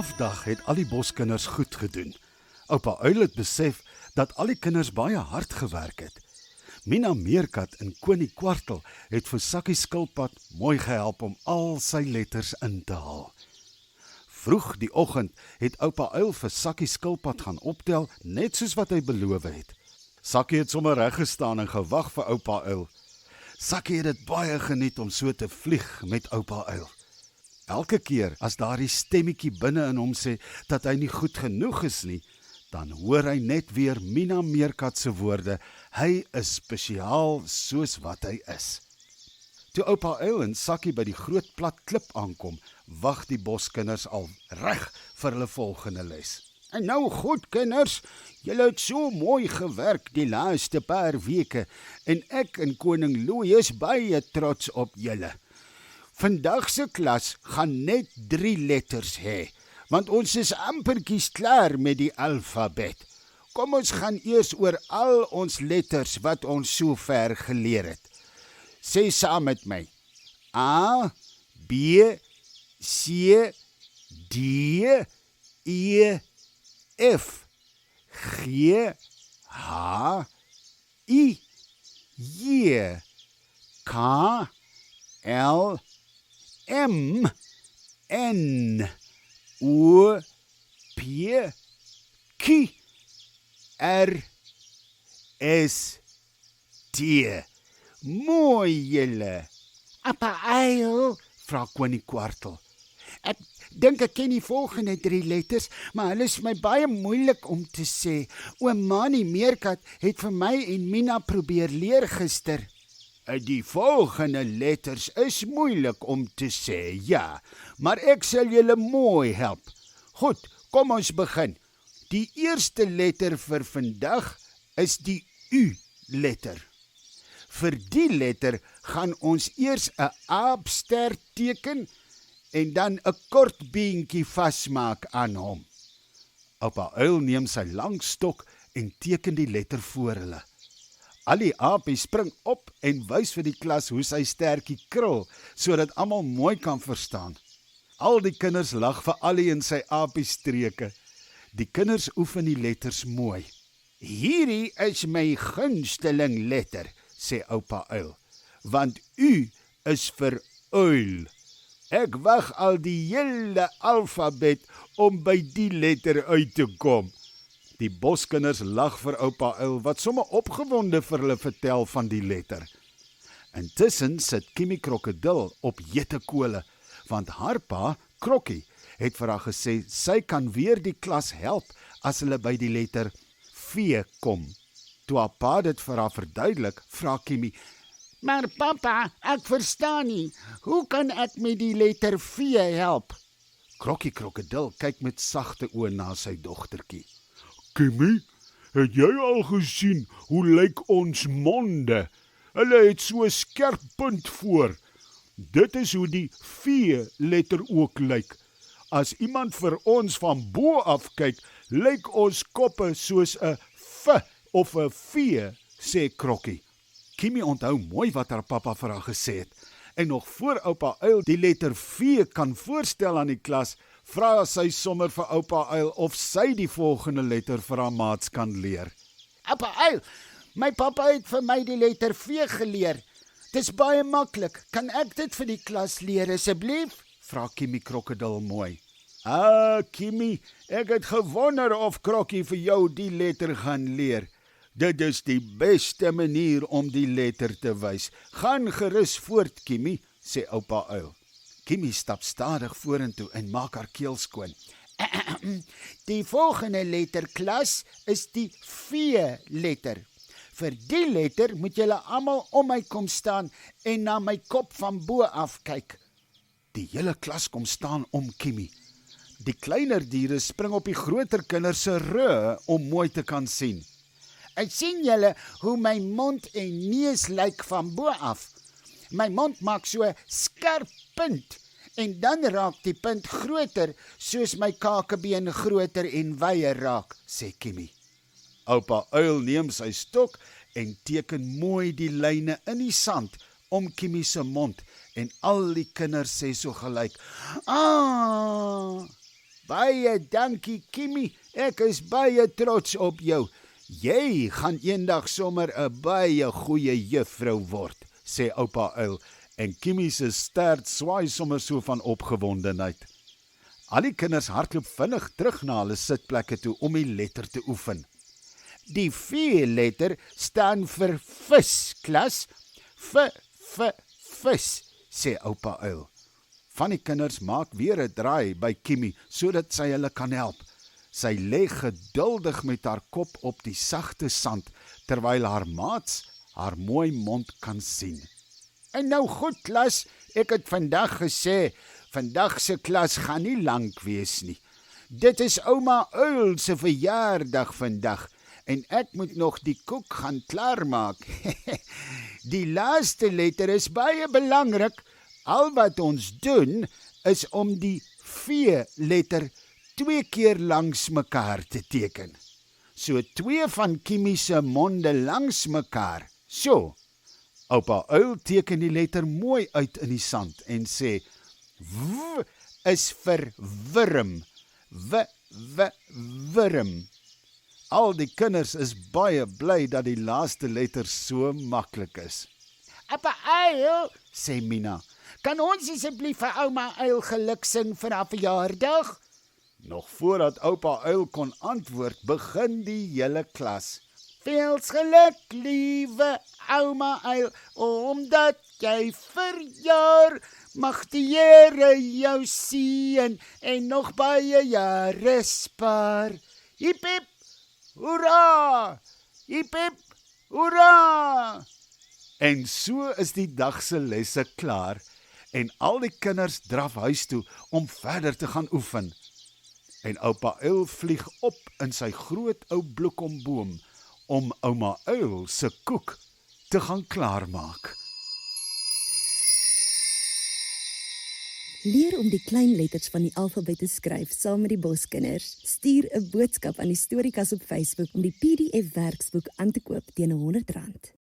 afdag het al die boskinders goed gedoen. Oupa Uil het besef dat al die kinders baie hard gewerk het. Mina Meerkat en Koning Kwartel het vir Sakkie Skilpad mooi gehelp om al sy letters in te haal. Vroeg die oggend het oupa Uil vir Sakkie Skilpad gaan optel, net soos wat hy beloof het. Sakkie het sommer reg gestaan en gewag vir oupa Uil. Sakkie het dit baie geniet om so te vlieg met oupa Uil. Elke keer as daardie stemmetjie binne in hom sê dat hy nie goed genoeg is nie, dan hoor hy net weer Mina Meerkat se woorde, hy is spesiaal soos wat hy is. Toe oupa Uil en Sakkie by die groot plat klip aankom, wag die boskinders al reg vir hulle volgende les. En nou goed kinders, julle het so mooi gewerk die laaste paar weke en ek en koning Louis is baie trots op julle. Vandag se klas gaan net 3 letters hê, want ons is amperkies klaar met die alfabet. Kom ons gaan eers oor al ons letters wat ons so ver geleer het. Sê saam met my. A, B, C, D, E, F, G, H, I, J, K, L, M, N, O, P, Q, R, S, T. Mooi julle. Appa Uil, Vra Koning Kwartel. ek dink ek ken die volgende 3 letters, maar hulle is my baie moeilik om te sê. Oom Manie Meerkat het vir my en Mina probeer leer gister. Die volgende letters is moeilik om te sê, ja, maar ek sal julle mooi help. Goed, kom ons begin. Die eerste letter vir vandag is die U-letter. Vir die letter gaan ons eers 'n aapster teken en dan 'n kort beentjie vasmaak aan hom. Oupa Uil neem sy lang stok en teken die letter voor hulle. Al die aapies spring op en wys vir die klas hoe sy stertjie krul, sodat almal mooi kan verstaan. Al die kinders lag vir Allie en sy aapiestreke. Die kinders oefen die letters mooi. Hierdie is my gunsteling letter, sê oupa Uil, want U is vir uil. Ek wag al die hele alfabet om by die letter uit te kom. Die boskinders lag vir oupa Uil, wat sommer opgewonde vir hulle vertel van die letter. Intussen sit Kimmy Krokodil op jettekole, want haar pa, Krokkie, het vir haar gesê sy kan weer die klas help as hulle by die letter V kom. Toe haar pa dit vir haar verduidelik, vra Kimmy, Maar papa, ek verstaan nie. Hoe kan ek met die letter V help? Krokkie Krokodil kyk met sagte oë na sy dogtertjie. Kimmy, het jy al gesien hoe lyk ons monde? Hulle het so 'n skerp punt voor. Dit is hoe die V-letter ook lyk. As iemand vir ons van bo af kyk, lyk ons koppe soos 'n V of 'n V, sê Krokkie. Kimmy onthou mooi wat haar pappa vir haar gesê het. En nog voor oupa Uil die letter V kan voorstel aan die klas, vra sy sommer vir oupa Uil of sy die volgende letter vir haar maats kan leer. Appa Uil, my pappa het vir my die letter V geleer. Dis baie maklik. Kan ek dit vir die klas leer asseblief? Vra Kimmy Krokodil mooi. Kimmy, ek het gewonder of Krokkie vir jou die letter gaan leer. Dit is die beste manier om die letter te wys. Gaan gerus voort, Kimmy, sê oupa Uil. Kimmy stap stadig vorentoe en maak haar keel skoon. Die volgende letter klas is die V-letter. Vir die letter moet julle almal om my kom staan en na my kop van bo af kyk. Die hele klas kom staan om Kimmy. Die kleiner diere spring op die groter kinders se rug om mooi te kan sien. Ek sien julle hoe my mond en neus lyk van bo af. My mond maak so 'n skerp punt en dan raak die punt groter soos my kakebeen groter en wyer raak, sê Kimmy. Oupa Uil neem sy stok en teken mooi die lyne in die sand om Kimmy se mond en al die kinders sê so gelyk, Ah! Baie dankie, Kimmy. Ek is baie trots op jou. Jy gaan eendag sommer 'n baie goeie juffrou word, sê oupa uil, en Kimmy se stert swaai sommer so van opgewondenheid. Al die kinders hardloop vinnig terug na hulle sitplekke toe om die letter te oefen. Die V-letter staan vir vis, klas. Vis, sê oupa uil. Van die kinders maak weer 'n draai by Kimmy sodat sy hulle kan help. Sy lê geduldig met haar kop op die sagte sand terwyl haar maats haar mooi mond kan sien. En nou goed, klas, ek het vandag gesê, vandag se klas gaan nie lank wees nie. Dit is ouma uil se verjaardag vandag en ek moet nog die koek gaan klaarmaak. Die laaste letter is baie belangrik. Al wat ons doen is om die V-letter 2 keer langs mekaar te teken. So 2 van Kimmy se monde langs mekaar. So, oupa uil teken die letter mooi uit in die sand en sê, W is vir wurm. Wurm. Al die kinders is baie bly dat die laaste letter so maklik is. Oupa uil, sê Mina, kan ons asseblief vir ouma uil geluk sing vir haar verjaardag? Nog voordat oupa uil kon antwoord, begin die hele klas. Veels geluk, liewe ouma uil, omdat jy verjaar, mag die Here jou seën en nog baie jare spaar. Hip hip, hoera! Hip hip, hoera! En so is die dag se lesse klaar en al die kinders draf huis toe om verder te gaan oefen. En oupa uil vlieg op in sy groot ou bloekomboom om ouma uil se koek te gaan klaarmaak. Leer om die klein letters van die alfabet te skryf saam met die boskinders. Stuur 'n boodskap aan die Storiekas op Facebook om die PDF werksboek aan te koop teen R100.